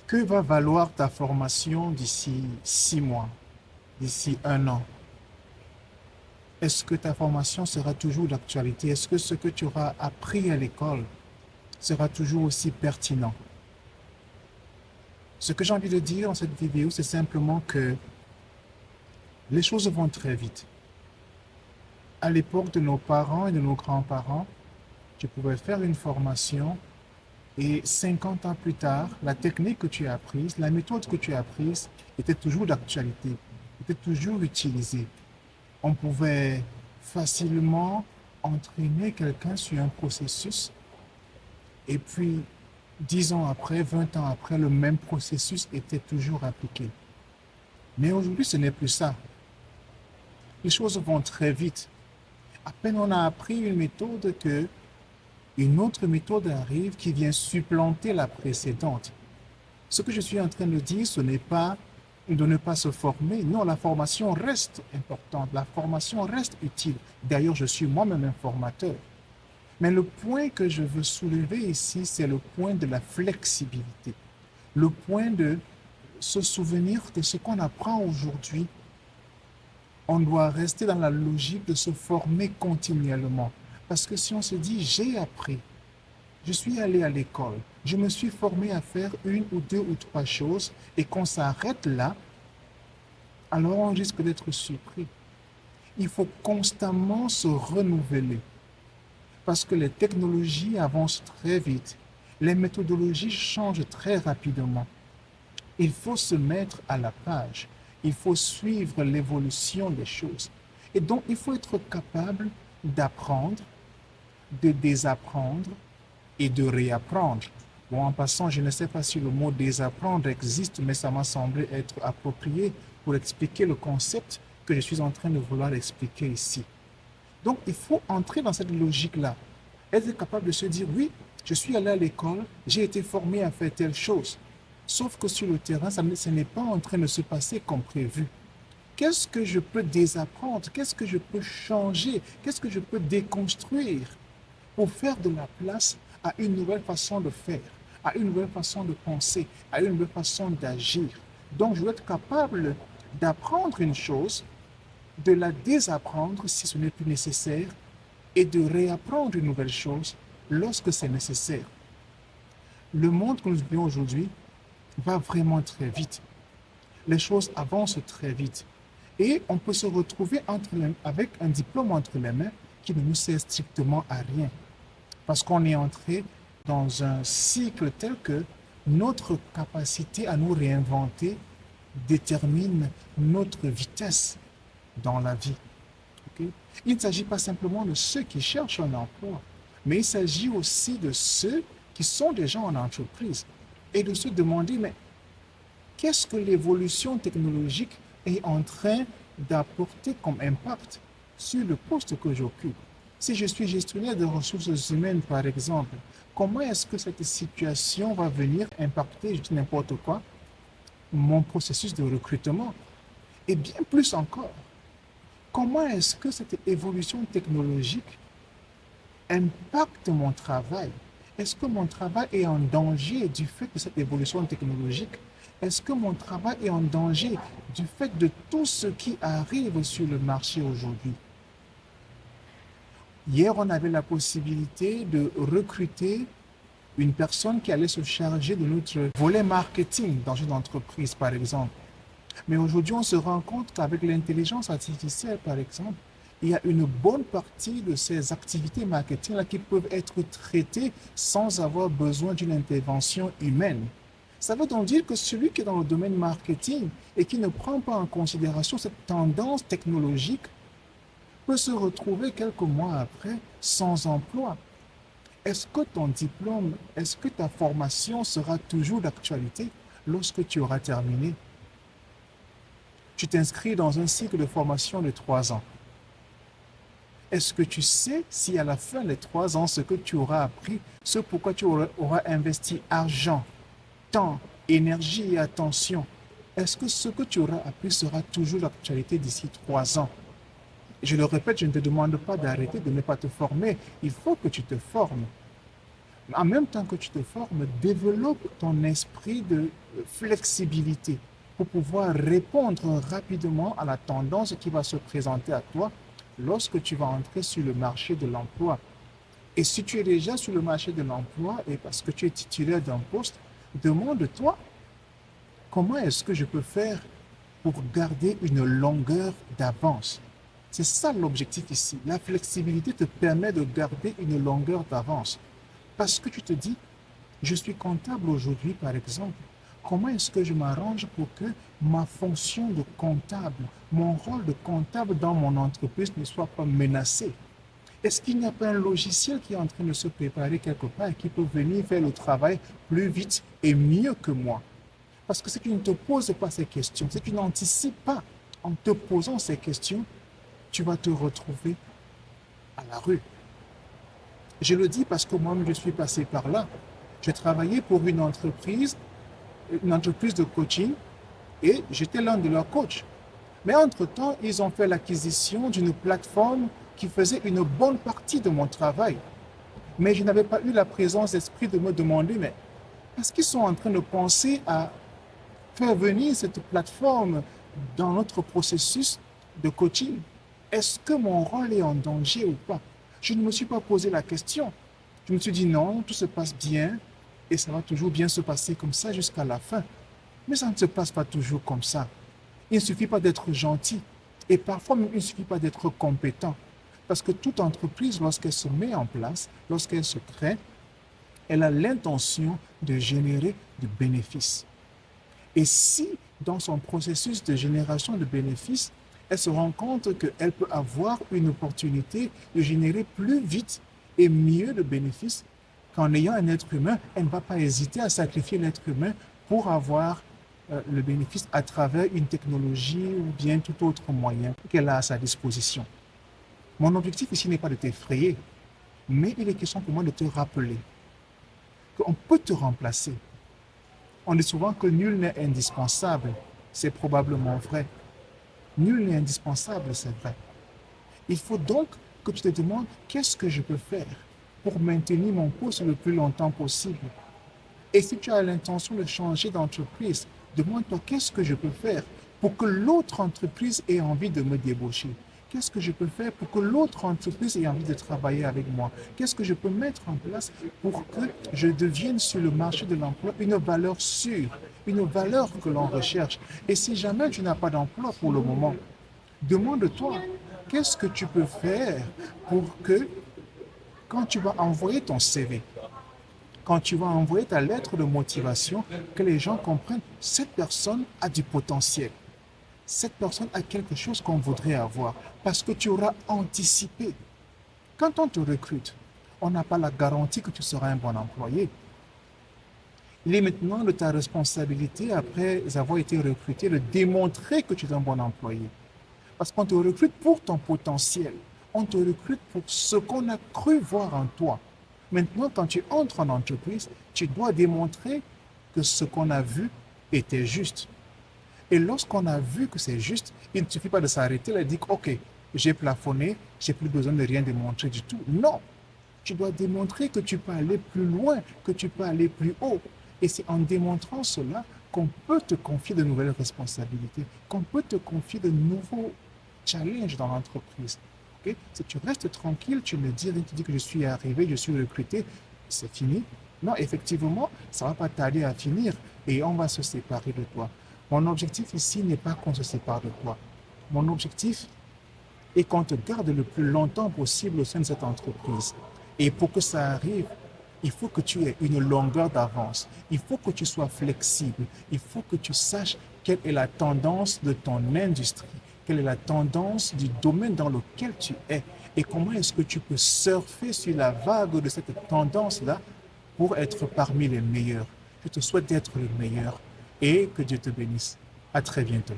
Que va valoir ta formation d'ici 6 mois, d'ici un an? Est-ce que ta formation sera toujours d'actualité? Est-ce que ce que tu auras appris à l'école sera toujours aussi pertinent? Ce que j'ai envie de dire dans cette vidéo, c'est simplement que les choses vont très vite. À l'époque de nos parents et de nos grands-parents, tu pouvais faire une formation et 50 ans plus tard, la technique que tu as apprise, la méthode que tu as apprise était toujours d'actualité, était toujours utilisée. On pouvait facilement entraîner quelqu'un sur un processus et puis 10 ans après, 20 ans après, le même processus était toujours appliqué. Mais aujourd'hui, ce n'est plus ça. Les choses vont très vite. À peine on a appris une méthode que une autre méthode arrive qui vient supplanter la précédente. Ce que je suis en train de dire, ce n'est pas de ne pas se former. Non, la formation reste importante, la formation reste utile. D'ailleurs, je suis moi-même un formateur. Mais le point que je veux soulever ici, c'est le point de la flexibilité. Le point de se souvenir de ce qu'on apprend aujourd'hui. On doit rester dans la logique de se former continuellement. Parce que si on se dit, j'ai appris, je suis allé à l'école, je me suis formé à faire une ou deux ou trois choses et qu'on s'arrête là, alors on risque d'être surpris. Il faut constamment se renouveler parce que les technologies avancent très vite, les méthodologies changent très rapidement. Il faut se mettre à la page, il faut suivre l'évolution des choses. Et donc, il faut être capable d'apprendre, de désapprendre et de réapprendre. Bon, en passant, je ne sais pas si le mot désapprendre existe, mais ça m'a semblé être approprié pour expliquer le concept que je suis en train de vouloir expliquer ici. Donc, il faut entrer dans cette logique-là. Être capable de se dire, oui, je suis allé à l'école, j'ai été formé à faire telle chose. Sauf que sur le terrain, ce n'est pas en train de se passer comme prévu. Qu'est-ce que je peux désapprendre? Qu'est-ce que je peux changer? Qu'est-ce que je peux déconstruire pour faire de la place à une nouvelle façon de faire, à une nouvelle façon de penser, à une nouvelle façon d'agir? Donc, je dois être capable d'apprendre une chose, de la désapprendre si ce n'est plus nécessaire et de réapprendre une nouvelle chose lorsque c'est nécessaire. Le monde que nous vivons aujourd'hui va vraiment très vite. Les choses avancent très vite. Et on peut se retrouver avec un diplôme entre les mains qui ne nous sert strictement à rien. Parce qu'on est entré dans un cycle tel que notre capacité à nous réinventer détermine notre vitesse dans la vie. Okay? Il ne s'agit pas simplement de ceux qui cherchent un emploi, mais il s'agit aussi de ceux qui sont déjà en entreprise et de se demander, mais qu'est-ce que l'évolution technologique est en train d'apporter comme impact sur le poste que j'occupe? Si je suis gestionnaire de ressources humaines, par exemple, comment est-ce que cette situation va venir impacter, je dis n'importe quoi, mon processus de recrutement? Et bien plus encore, comment est-ce que cette évolution technologique impacte mon travail? Est-ce que mon travail est en danger du fait de cette évolution technologique? Est-ce que mon travail est en danger du fait de tout ce qui arrive sur le marché aujourd'hui? Hier, on avait la possibilité de recruter une personne qui allait se charger de notre volet marketing dans une entreprise, par exemple. Mais aujourd'hui, on se rend compte qu'avec l'intelligence artificielle, par exemple, il y a une bonne partie de ces activités marketing-là qui peuvent être traitées sans avoir besoin d'une intervention humaine. Ça veut donc dire que celui qui est dans le domaine marketing et qui ne prend pas en considération cette tendance technologique peut se retrouver quelques mois après sans emploi. Est-ce que ton diplôme, est-ce que ta formation sera toujours d'actualité lorsque tu auras terminé? Tu t'inscris dans un cycle de formation de 3 ans. Est-ce que tu sais si à la fin des 3 ans, ce que tu auras appris, ce pourquoi tu auras investi argent, temps, énergie et attention, est-ce que ce que tu auras appris sera toujours d'actualité d'ici 3 ans? Je le répète, je ne te demande pas d'arrêter de ne pas te former. Il faut que tu te formes. En même temps que tu te formes, développe ton esprit de flexibilité pour pouvoir répondre rapidement à la tendance qui va se présenter à toi lorsque tu vas entrer sur le marché de l'emploi. Et si tu es déjà sur le marché de l'emploi et parce que tu es titulaire d'un poste, demande-toi comment est-ce que je peux faire pour garder une longueur d'avance. C'est ça l'objectif ici. La flexibilité te permet de garder une longueur d'avance. Parce que tu te dis, je suis comptable aujourd'hui, par exemple. Comment est-ce que je m'arrange pour que ma fonction de comptable, mon rôle de comptable dans mon entreprise ne soit pas menacé? Est-ce qu'il n'y a pas un logiciel qui est en train de se préparer quelque part et qui peut venir faire le travail plus vite et mieux que moi? Parce que si tu ne te poses pas ces questions, si tu n'anticipes pas en te posant ces questions, tu vas te retrouver à la rue. Je le dis parce que moi-même, je suis passé par là. J'ai travaillé pour une entreprise de coaching, et j'étais l'un de leurs coachs. Mais entre-temps, ils ont fait l'acquisition d'une plateforme qui faisait une bonne partie de mon travail. Mais je n'avais pas eu la présence d'esprit de me demander, mais est-ce qu'ils sont en train de penser à faire venir cette plateforme dans notre processus de coaching? Est-ce que mon rôle est en danger ou pas? Je ne me suis pas posé la question. Je me suis dit non, tout se passe bien et ça va toujours bien se passer comme ça jusqu'à la fin. Mais ça ne se passe pas toujours comme ça. Il ne suffit pas d'être gentil et parfois même il ne suffit pas d'être compétent. Parce que toute entreprise, lorsqu'elle se met en place, lorsqu'elle se crée, elle a l'intention de générer du bénéfice. Et si, dans son processus de génération de bénéfices, elle se rend compte qu'elle peut avoir une opportunité de générer plus vite et mieux de bénéfices qu'en ayant un être humain, elle ne va pas hésiter à sacrifier l'être humain pour avoir le bénéfice à travers une technologie ou bien tout autre moyen qu'elle a à sa disposition. Mon objectif ici n'est pas de t'effrayer, mais il est question pour moi de te rappeler qu'on peut te remplacer. On dit souvent que nul n'est indispensable. C'est probablement vrai. Nul n'est indispensable, c'est vrai. Il faut donc que tu te demandes qu'est-ce que je peux faire pour maintenir mon poste le plus longtemps possible. Et si tu as l'intention de changer d'entreprise, demande-toi qu'est-ce que je peux faire pour que l'autre entreprise ait envie de me débaucher. Qu'est-ce que je peux faire pour que l'autre entreprise ait envie de travailler avec moi? Qu'est-ce que je peux mettre en place pour que je devienne sur le marché de l'emploi une valeur sûre, une valeur que l'on recherche? Et si jamais tu n'as pas d'emploi pour le moment, demande-toi qu'est-ce que tu peux faire pour que quand tu vas envoyer ton CV, quand tu vas envoyer ta lettre de motivation, que les gens comprennent cette personne a du potentiel. Cette personne a quelque chose qu'on voudrait avoir parce que tu auras anticipé. Quand on te recrute, on n'a pas la garantie que tu seras un bon employé. Il est maintenant de ta responsabilité, après avoir été recruté, de démontrer que tu es un bon employé. Parce qu'on te recrute pour ton potentiel. On te recrute pour ce qu'on a cru voir en toi. Maintenant, quand tu entres en entreprise, tu dois démontrer que ce qu'on a vu était juste. Et lorsqu'on a vu que c'est juste, il ne suffit pas de s'arrêter et de dire, OK, j'ai plafonné, j'ai plus besoin de rien démontrer du tout. Non, tu dois démontrer que tu peux aller plus loin, que tu peux aller plus haut. Et c'est en démontrant cela qu'on peut te confier de nouvelles responsabilités, qu'on peut te confier de nouveaux challenges dans l'entreprise. Okay? Si tu restes tranquille, tu me dis, tu dis que je suis arrivé, je suis recruté, c'est fini. Non, effectivement, ça ne va pas tarder à finir et on va se séparer de toi. Mon objectif ici n'est pas qu'on se sépare de toi. Mon objectif est qu'on te garde le plus longtemps possible au sein de cette entreprise. Et pour que ça arrive, il faut que tu aies une longueur d'avance. Il faut que tu sois flexible. Il faut que tu saches quelle est la tendance de ton industrie, quelle est la tendance du domaine dans lequel tu es et comment est-ce que tu peux surfer sur la vague de cette tendance-là pour être parmi les meilleurs. Je te souhaite d'être le meilleur et que Dieu te bénisse. À très bientôt.